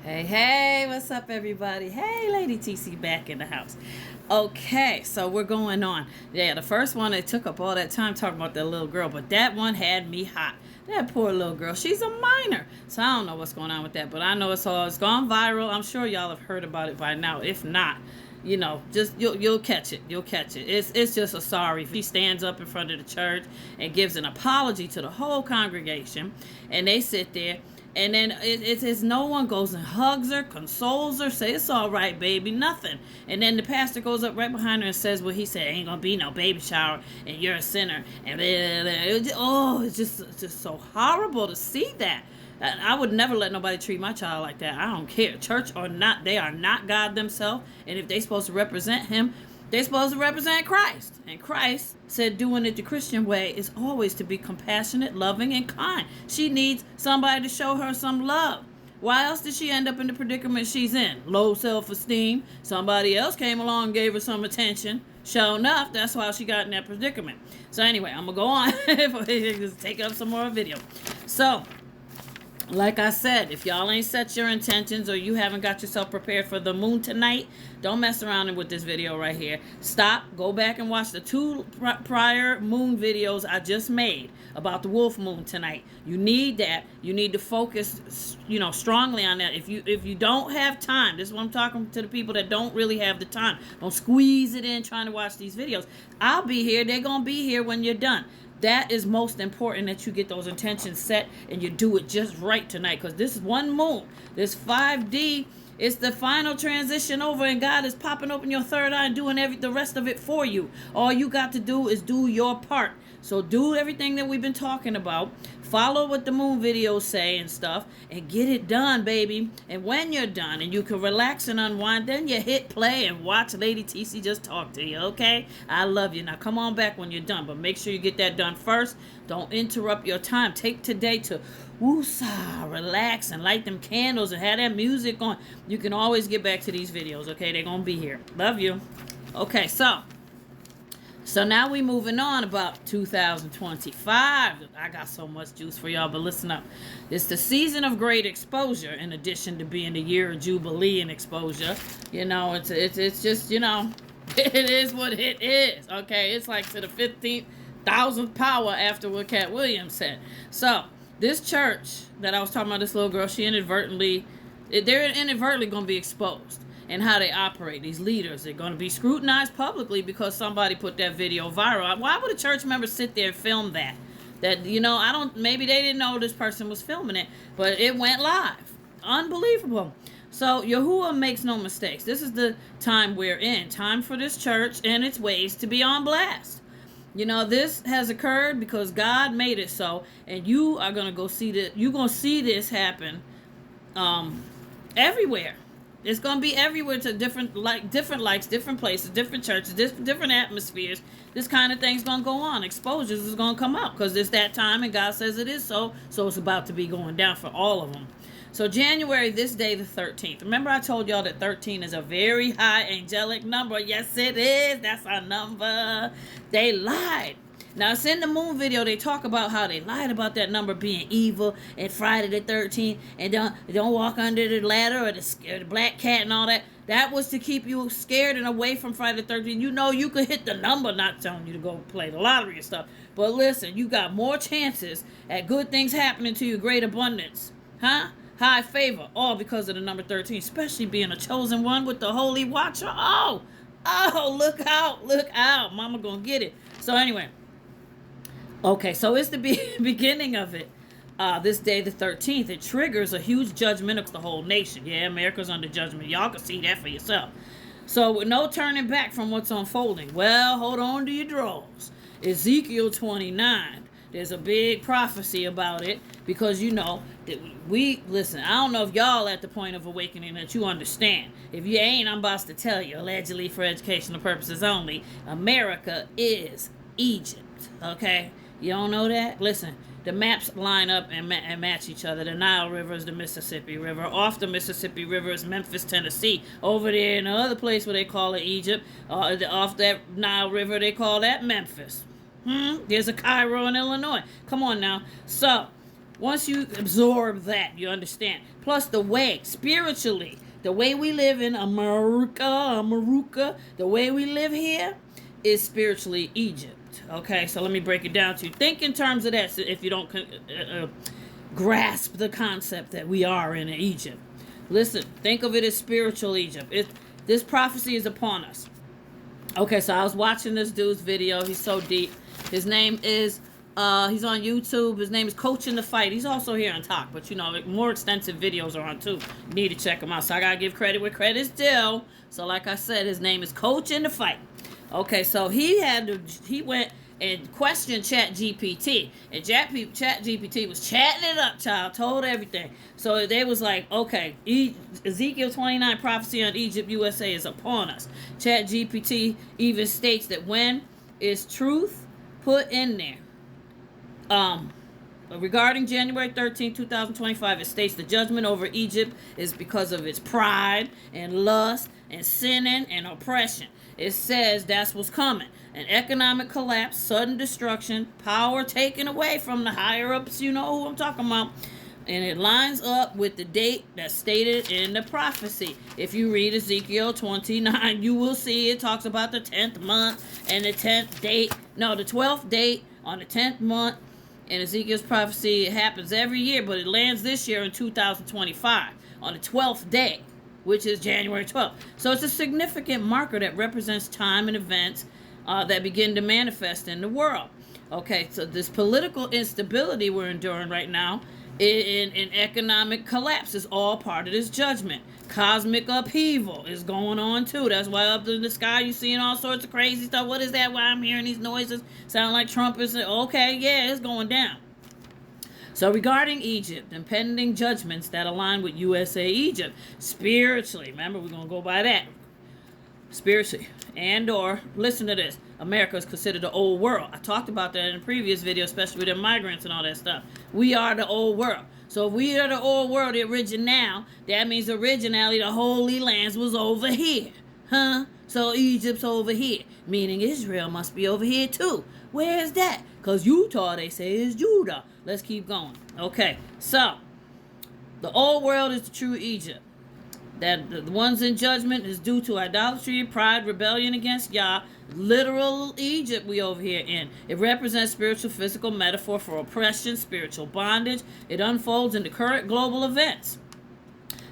Hey, what's up, everybody? Hey, Lady TC back in the house. Okay, so we're going on. Yeah, the first one, it took up all that time talking about that little girl, but that one had me hot. That poor little girl. She's a minor. So I don't know what's going on with that, but I know it's gone viral. I'm sure y'all have heard about it by now. If not, just you'll catch it. You'll catch it. It's just a sorry. She stands up in front of the church and gives an apology to the whole congregation, and they sit there. And then it's no one goes and hugs her, consoles her, say it's all right, baby, nothing. And then the pastor goes up right behind her and says, well, he said, ain't gonna be no baby shower, and you're a sinner. And it's just so horrible to see that. I would never let nobody treat my child like that. I don't care, church or not, they are not God themselves. And if they're supposed to represent him, they're supposed to represent Christ. And Christ said doing it the Christian way is always to be compassionate, loving, and kind. She needs somebody to show her some love. Why else did she end up in the predicament she's in? Low self-esteem. Somebody else came along and gave her some attention. Sure enough, that's why she got in that predicament. So anyway, I'm going to go on. Just take up some more video. So, like I said, if y'all ain't set your intentions or you haven't got yourself prepared for the moon tonight, don't mess around with this video right here. Stop, go back and watch the two prior moon videos I just made about the wolf moon tonight. You need that. You need to focus, strongly on that. If you don't have time, this is what I'm talking to the people that don't really have the time. Don't squeeze it in trying to watch these videos. I'll be here. They're going to be here when you're done. That is most important, that you get those intentions set and you do it just right tonight, because this is one moon. This 5D, it's the final transition over, and God is popping open your third eye and doing the rest of it for you. All you got to do is do your part. So do everything that we've been talking about. Follow what the moon videos say and stuff, and get it done, baby. And when you're done and you can relax and unwind, then you hit play and watch Lady TC just talk to you, okay? I love you. Now come on back when you're done, but make sure you get that done first. Don't interrupt your time. Take today to woosah, relax, and light them candles and have that music on. You can always get back to these videos, okay? They're gonna be here. Love you. Okay, so now we moving on about 2025. I got so much juice for y'all, but listen up. It's the season of great exposure, in addition to being the year of Jubilee and exposure. It's just, it is what it is, okay? It's like to the 15,000th power after what Cat Williams said. So, this church that I was talking about, this little girl, they're inadvertently going to be exposed. And how they operate, these leaders, they're going to be scrutinized publicly because somebody put that video viral. Why would a church member sit there and film that? Maybe they didn't know this person was filming it, but it went live. Unbelievable. So Yahuwah makes no mistakes. This is the time we're in. Time for this church and its ways to be on blast. This has occurred because God made it so, and you are going to go see that. You're going to see this happen everywhere. It's going to be everywhere, to different likes, different places, different churches, different atmospheres. This kind of thing's going to go on. Exposures is going to come out because it's that time and God says it is so. So it's about to be going down for all of them. So January, this day, the 13th. Remember I told y'all that 13 is a very high angelic number. Yes, it is. That's our number. They lied. Now, it's in the moon video, they talk about how they lied about that number being evil and Friday the 13th, and don't walk under the ladder or the black cat and all that. That was to keep you scared and away from Friday the 13th. You could hit the number, not telling you to go play the lottery and stuff. But listen, you got more chances at good things happening to you, great abundance. Huh? High favor, all because of the number 13, especially being a chosen one with the holy watcher. Oh, look out. Mama gonna get it. So anyway. Okay, so it's the beginning of it. This day, the 13th, it triggers a huge judgment of the whole nation. Yeah, America's under judgment. Y'all can see that for yourself. So with no turning back from what's unfolding. Well, hold on to your drawers. Ezekiel 29. There's a big prophecy about it because listen, I don't know if y'all at the point of awakening that you understand. If you ain't, I'm about to tell you, allegedly for educational purposes only, America is Egypt, okay? You don't know that? Listen, the maps line up and match each other. The Nile River is the Mississippi River. Off the Mississippi River is Memphis, Tennessee. Over there in the other place where they call it Egypt, off that Nile River, they call that Memphis. There's a Cairo in Illinois. Come on now. So, Once you absorb that, you understand. Plus the way, spiritually, the way we live in America, the way we live here is spiritually Egypt. Okay, so let me break it down to you. Think in terms of that so if you don't grasp the concept that we are in Egypt. Listen, think of it as spiritual Egypt. This prophecy is upon us. Okay, so I was watching this dude's video. He's so deep. His name is, he's on YouTube. His name is Coaching the Fight. He's also here on Talk, but you know, like, more extensive videos are on too. You need to check him out. So I gotta give credit where credit's due. So like I said, his name is Coaching the Fight. Okay, so he went and questioned ChatGPT, and ChatGPT was chatting it up, child, told everything. So they was like, okay, Ezekiel 29 prophecy on Egypt, USA is upon us. ChatGPT even states that when is truth put in there. Regarding January 13, 2025, it states the judgment over Egypt is because of its pride and lust and sinning and oppression. It says that's what's coming. An economic collapse, sudden destruction, power taken away from the higher-ups, you know who I'm talking about. And it lines up with the date that's stated in the prophecy. If you read Ezekiel 29, you will see it talks about the 10th month and the 10th date. No, the 12th date on the 10th month. In Ezekiel's prophecy, it happens every year, but it lands this year in 2025 on the 12th day, which is January 12th. So it's a significant marker that represents time and events that begin to manifest in the world. Okay, so this political instability we're enduring right now in economic collapse is all part of this judgment. Cosmic upheaval is going on too. That's why up in the sky you're seeing all sorts of crazy stuff. What is that? Why I'm hearing these noises sound like trumpets? Okay, yeah, it's going down. So regarding Egypt, impending judgments that align with USA Egypt spiritually. Remember, we're going to go by that. Spiritually. And or, listen to this, America is considered the old world. I talked about that in a previous video, especially with the migrants and all that stuff. We are the old world. So if we are the old world, the original, that means originally the Holy Lands was over here. Huh? So Egypt's over here. Meaning Israel must be over here too. Where is that? Because Utah, they say, is Judah. Let's keep going. Okay, so the old world is the true Egypt. That the ones in judgment is due to idolatry, pride, rebellion against Yah. Literal Egypt we over here in. It represents spiritual, physical metaphor for oppression, spiritual bondage. It unfolds in the current global events.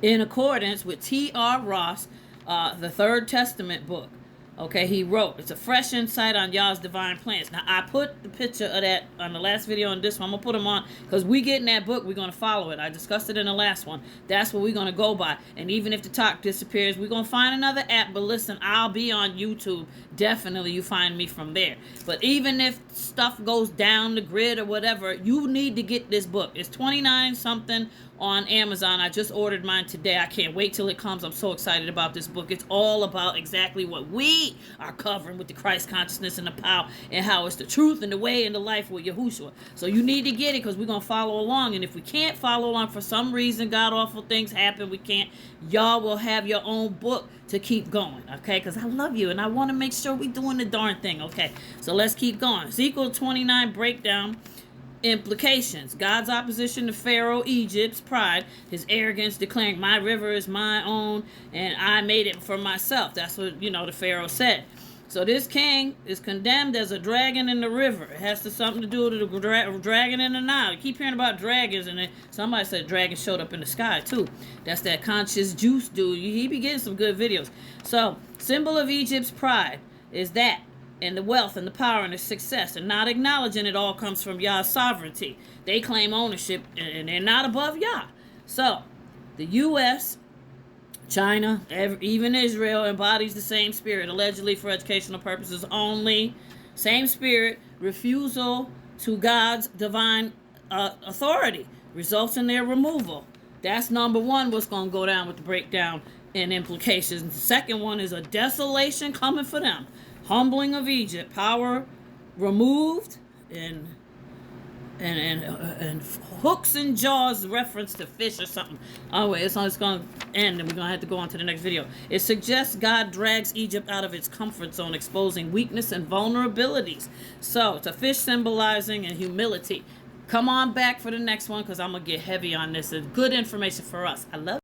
In accordance with T.R. Ross, the Third Testament book. Okay, he wrote, it's a fresh insight on Yah's divine plans. Now, I put the picture of that on the last video on this one. I'm going to put them on because we get in that book. We're going to follow it. I discussed it in the last one. That's what we're going to go by. And even if the talk disappears, we're going to find another app. But listen, I'll be on YouTube. Definitely, you find me from there. But even if stuff goes down the grid or whatever, you need to get this book. It's $29 something on Amazon. I just ordered mine today. I can't wait till it comes. I'm so excited about this book. It's all about exactly what we are covering with the Christ consciousness and the power, and how it's the truth and the way and the life with Yahushua. So you need to get it because we're going to follow along. And if we can't follow along for some reason, God awful things happen, we can't, y'all will have your own book to keep going, okay? Because I love you and I want to make sure we're doing the darn thing, okay? So let's keep going. Ezekiel 29 breakdown. Implications. God's opposition to Pharaoh, Egypt's pride, his arrogance, declaring my river is my own and I made it for myself. That's what, the Pharaoh said. So this king is condemned as a dragon in the river. It has something to do with the dragon in the Nile. You keep hearing about dragons, and somebody said dragons showed up in the sky too. That's that conscious juice dude. He be getting some good videos. So symbol of Egypt's pride is that. And the wealth and the power and the success, and not acknowledging it all comes from Yah's sovereignty. They claim ownership and they're not above Yah. So the U.S., China, even Israel embodies the same spirit, allegedly for educational purposes only. Same spirit, refusal to God's divine authority results in their removal. That's number one, what's going to go down with the breakdown and implications. The second one is a desolation coming for them. Humbling of Egypt, power removed, and hooks and jaws, reference to fish or something. Anyway, it's going to end, and we're going to have to go on to the next video. It suggests God drags Egypt out of its comfort zone, exposing weakness and vulnerabilities. So it's a fish symbolizing and humility. Come on back for the next one because I'm going to get heavy on this. It's good information for us. I love